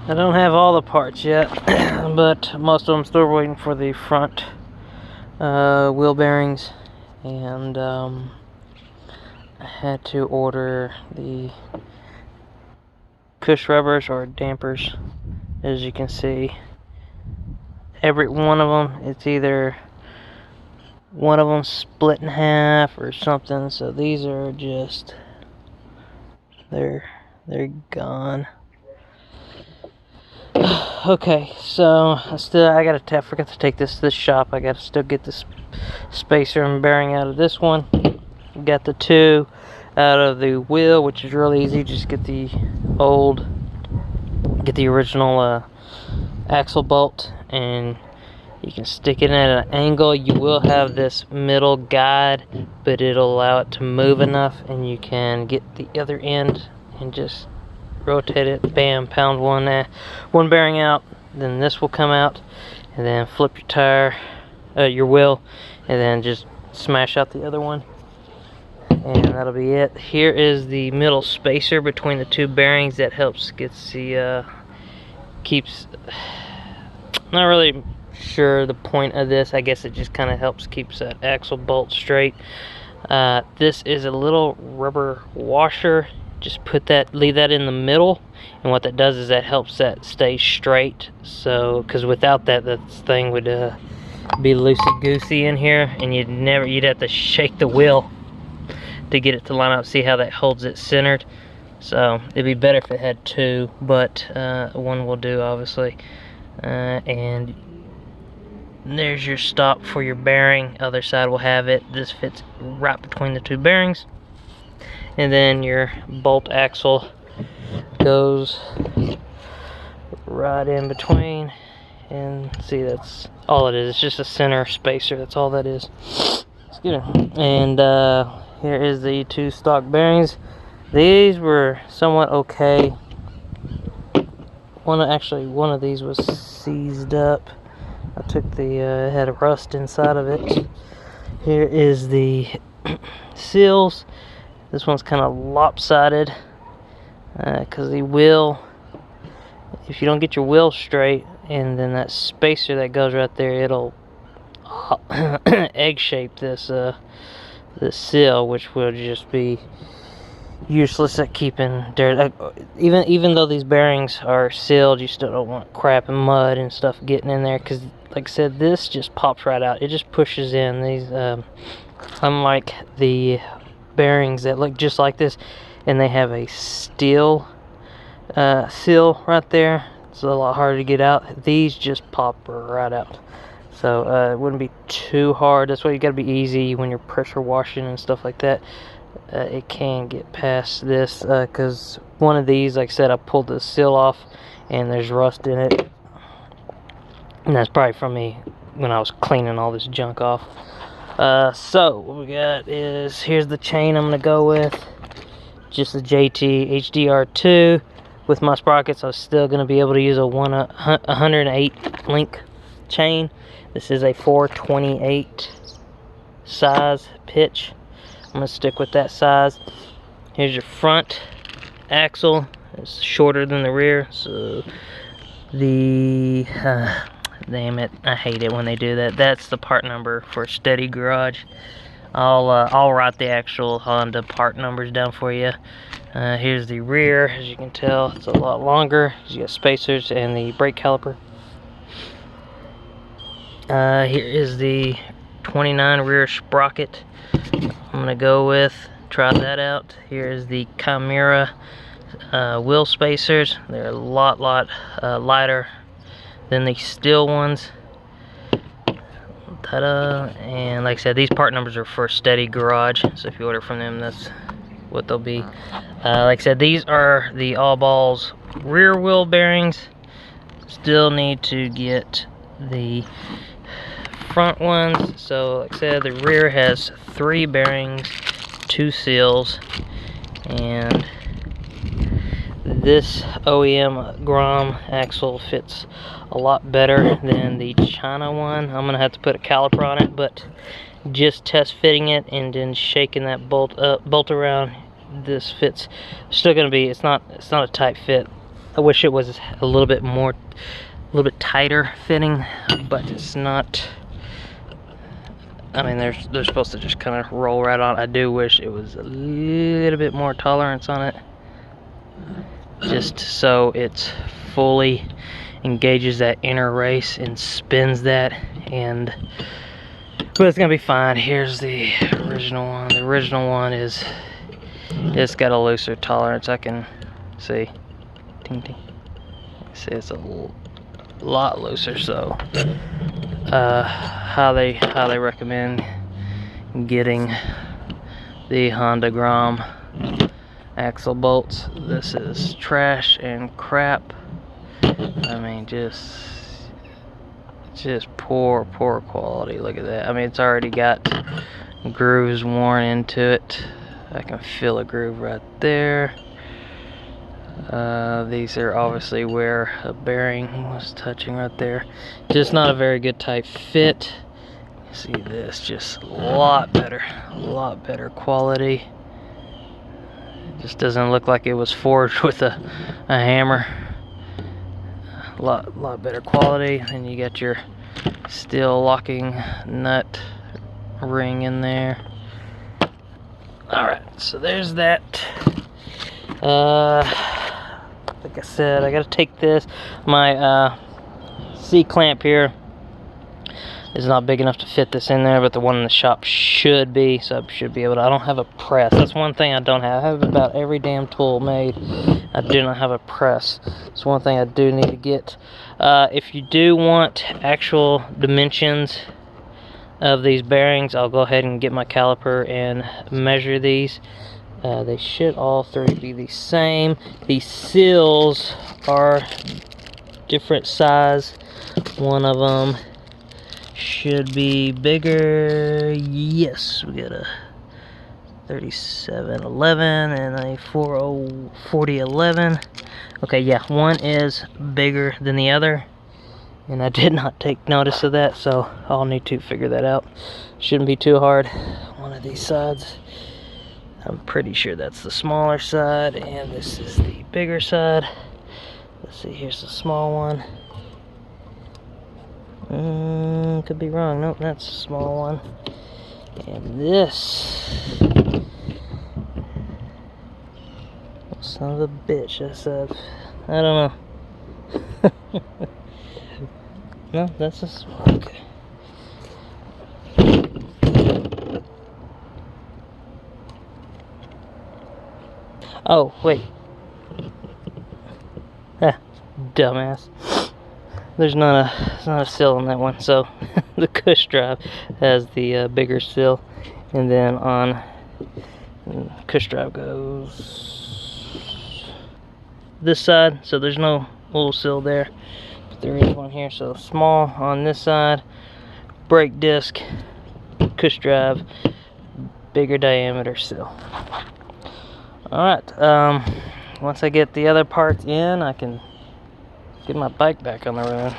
I don't have all the parts yet, but most of them still waiting for the front wheel bearings, and I had to order the push rubbers or dampers. As you can see, every one of them, it's either one of them split in half or something, so these are just, they're gone. Okay, so I forgot to take this to the shop. I gotta still get this spacer and bearing out of this one. Got the two out of the wheel, which is really easy. Just get the original axle bolt, and you can stick it at an angle. You will have this middle guide, but it'll allow it to move enough, and you can get the other end and just rotate it. Bam, pound one bearing out, then this will come out, and then flip your tire, your wheel, and then just smash out the other one, and that'll be it. Here is the middle spacer between the two bearings that helps keeps, not really sure the point of this. I guess it just kind of helps keeps that axle bolt straight. This is a little rubber washer. Just leave that in the middle, and what that does is that helps that stay straight. So, because without that, this thing would be loosey-goosey in here, and you'd have to shake the wheel to get it to line up. See how that holds it centered? So it'd be better if it had two, but one will do, obviously. And there's your stop for your bearing. Other side will have it. This fits right between the two bearings. And then your bolt axle goes right in between, and see, that's all it is. It's just a center spacer, that's all that is. Excuse me. And here is the two stock bearings. These were somewhat okay. One of these was seized up. I took it had a rust inside of it. Here is the seals. This one's kind of lopsided because the wheel, if you don't get your wheel straight, and then that spacer that goes right there, it'll egg shape this seal, which will just be useless at keeping dirt. Even though these bearings are sealed, you still don't want crap and mud and stuff getting in there, because like I said, this just pops right out. It just pushes in. These unlike the bearings that look just like this, and they have a steel seal right there. It's a lot harder to get out. These just pop right out. So it wouldn't be too hard. That's why you got to be easy when you're pressure washing and stuff like that. It can get past this because one of these, like I said, I pulled the seal off and there's rust in it, and that's probably from me when I was cleaning all this junk off. So what we got is, here's the chain I'm gonna go with. Just the JT HDR2. With my sprockets, I was still gonna be able to use a 108 link chain. This is a 428 size pitch. I'm gonna stick with that size. Here's your front axle. It's shorter than the rear, so the damn it, I hate it when they do that. That's the part number for Steady Garage. I'll write the actual Honda part numbers down for you. Here's the rear. As you can tell, it's a lot longer. You got spacers and the brake caliper. Here is the 29 rear sprocket I'm gonna go with. Try that out. Here is the Chimera wheel spacers. They're a lot lighter than the steel ones. Ta-da! And like I said, these part numbers are for Steady Garage, so if you order from them, that's what they'll be. Like I said, these are the All Balls rear wheel bearings. Still need to get the front ones. So like I said, the rear has 3 bearings, 2 seals, and this OEM Grom axle fits a lot better than the China one. I'm gonna have to put a caliper on it, but just test fitting it and then shaking that bolt around, this fits. Still gonna be, it's not a tight fit. I wish it was a little bit tighter fitting, but it's not. I mean, they're supposed to just kind of roll right on. I do wish it was a little bit more tolerance on it, just so it fully engages that inner race and spins that. But it's gonna be fine. Here's the original one. The original one it's got a looser tolerance. I can see. Ting, ting. See, it's a lot looser. So, how they recommend getting the Honda Grom axle bolts. This is trash and crap. I mean, just poor quality. Look at that. I mean, it's already got grooves worn into it. I can feel a groove right there. These are obviously where a bearing was touching right there. Just not a very good tight fit. See this, just a lot better quality. It just doesn't look like it was forged with a hammer. A lot better quality. And you got your steel locking nut ring in there. Alright, so there's that. Like I said, I gotta take this. My C-clamp here is not big enough to fit this in there, but the one in the shop should be, so I should be able to. I don't have a press. That's one thing I don't have. I have about every damn tool made. I do not have a press. It's one thing I do need to get. If you do want actual dimensions of these bearings, I'll go ahead and get my caliper and measure these. They should all three be the same. The seals are different size. One of them should be bigger. Yes, we got a 3711 and a 4011. Okay, yeah, one is bigger than the other, and I did not take notice of that, so I'll need to figure that out. Shouldn't be too hard. One of these sides, I'm pretty sure that's the smaller side, and this is the bigger side. Let's see, here's the small one. Could be wrong. Nope, that's a small one. And this, son of a bitch, I said. I don't know. No, that's a small. Okay. Oh, wait. Ah, dumbass. There's not a seal on that one, so the cush drive has the bigger seal, and then on cush drive goes this side, so there's no little seal there, but there is one here. So small on this side, brake disc, cush drive, bigger diameter seal. Alright, once I get the other parts in, I can get my bike back on the road.